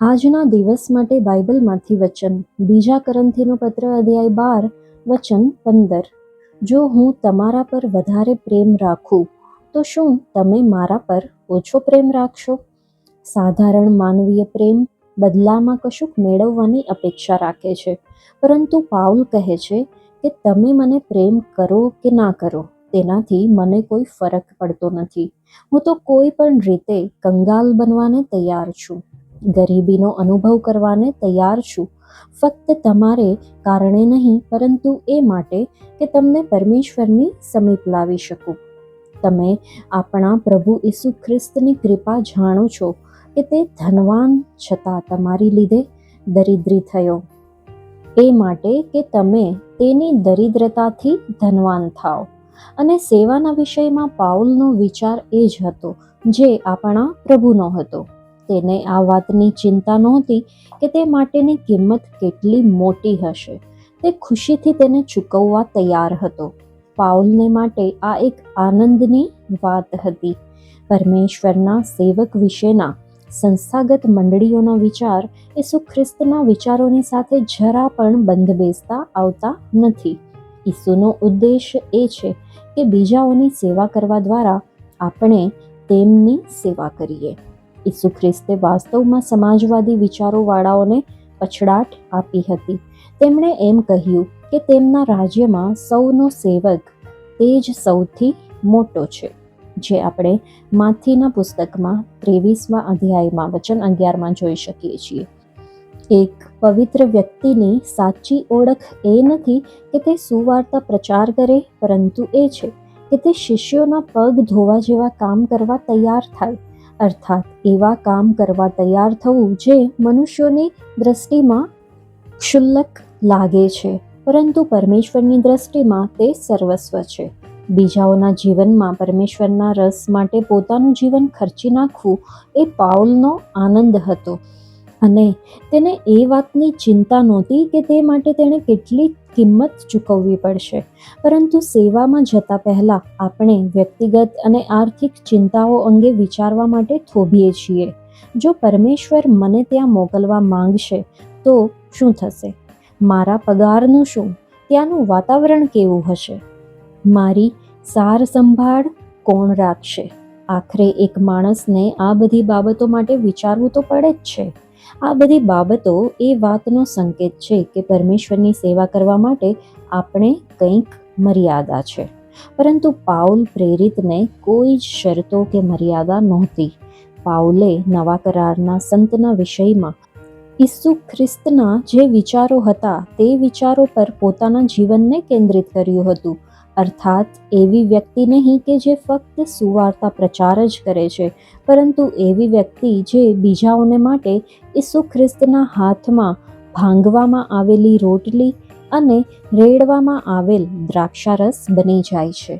આજના દિવસ માટે બાઇબલમાંથી વચન, બીજા કોરિન્થીનો પત્ર અધ્યાય 12 વચન 15. જો હું તમારા પર વધારે પ્રેમ રાખું તો શું તમે મારા પર ઓછો પ્રેમ રાખશો? સાધારણ માનવીય પ્રેમ બદલામાં કશુંક મેળવવાની અપેક્ષા રાખે છે, પરંતુ પાઉલ કહે છે કે તમે મને પ્રેમ કરો કે ના કરો તેનાથી મને કોઈ ફરક પડતો નથી. હું તો કોઈ પણ રીતે કંગાલ બનવાને તૈયાર છું, ગરીબીનો અનુભવ કરવાને તૈયાર છું, ફક્ત તમારે કારણે નહીં, પરંતુ એ માટે કે તમને પરમેશ્વરની સમીપ લાવી શકું. તમે આપણા પ્રભુ ઈસુ ખ્રિસ્તની કૃપા જાણો છો કે તે ધનવાન છતાં તમારી લીધે દરિદ્રી થયો, એ માટે કે તમે તેની દરિદ્રતાથી ધનવાન થાઓ. અને સેવાના વિષયમાં પાઉલનો વિચાર એ જ હતો જે આપણા પ્રભુનો હતો. તેને આ વાતની ચિંતા નહોતી કે તે માટેની કિંમત કેટલી મોટી હશે. તે ખુશીથી તેને ચૂકવવા તૈયાર હતો. પાઉલને માટે આ એક આનંદની વાત હતી. પરમેશ્વરના સેવક વિશેના સંસ્થાગત મંડળીઓના વિચાર ઈસુ ખ્રિસ્તના વિચારોની સાથે જરા પણ બંધ બેસતા આવતા નથી. ઈસુનો ઉદ્દેશ એ છે કે બીજાઓની સેવા કરવા દ્વારા આપણે તેમની સેવા કરીએ. ઈસુ ખ્રિસ્તે વાસ્તવમાં સમાજવાદી વિચારોવાળાઓને પછડાટ આપી હતી. તેમણે એમ કહ્યું કે તેમના રાજ્યમાં સૌનો સેવક તે જ સૌથી મોટો છે, જે આપણે માથીના પુસ્તકમાં 23મા અધ્યાયમાં વચન 11માં જોઈ શકીએ છીએ. એક પવિત્ર વ્યક્તિની સાચી ઓળખ એ નથી કે તે સુવાર્તા પ્રચાર કરે, પરંતુ એ છે કે તે શિષ્યોના પગ ધોવા જેવા કામ કરવા તૈયાર થાય, અર્થાત એવા કામ કરવા તૈયાર થવું જે મનુષ્યોની દ્રષ્ટિમાં ક્ષુલ્લક લાગે છે, પરંતુ પરમેશ્વરની દ્રષ્ટિમાં તે સર્વસ્વ છે. બીજાઓના જીવનમાં પરમેશ્વરના રસ માટે પોતાનું જીવન ખર્ચી નાખવું એ પાઉલનો આનંદ હતો. અને તેને એ વાતની ચિંતા નહોતી કે તે માટે તેણે કેટલી કિંમત ચૂકવવી પડશે. પરંતુ સેવામાં જતા પહેલાં આપણે વ્યક્તિગત અને આર્થિક ચિંતાઓ અંગે વિચારવા માટે થોભીએ છીએ. જો પરમેશ્વર મને ત્યાં મોકલવા માંગશે તો શું થશે? મારા પગારનું શું? ત્યાંનું વાતાવરણ કેવું હશે? મારી સાર સંભાળ કોણ રાખશે? આખરે એક માણસને આ બધી બાબતો માટે વિચારવું તો પડે જ છે. આ બધી બાબતો એ વાતનો સંકેત છે કે પરમેશ્વરની સેવા કરવા માટે આપણે કંઈક મર્યાદા છે. પરંતુ પાઉલ પ્રેરિતને કોઈ જ શરતો કે મર્યાદા નહોતી. પાઉલે નવા કરારના સંતના વિષયમાં ઈસુ ખ્રિસ્તના જે વિચારો હતા તે વિચારો પર પોતાના જીવનને કેન્દ્રિત કર્યું હતું. અર્થાત એવી વ્યક્તિ નહીં કે જે ફક્ત સુવાર્તા પ્રચાર જ કરે છે, પરંતુ એવી વ્યક્તિ જે બીજાઓને માટે ઈસુ ખ્રિસ્તના હાથમાં ભાંગવામાં આવેલી રોટલી અને રેડવામાં આવેલ દ્રાક્ષારસ બની જાય છે.